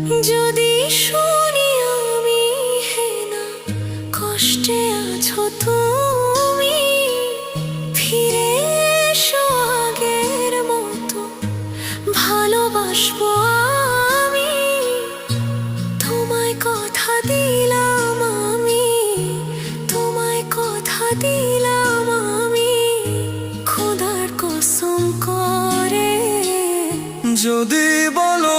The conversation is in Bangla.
যদি শুনি আমি হে না কষ্টে আছো তুমি, ফিরে এসো আগের মতো ভালোবাসবো আমি। তোমায় কথা দিলাম আমি, তোমায় কথা দিলাম আমি, খোদার কসম করে। যদি বলো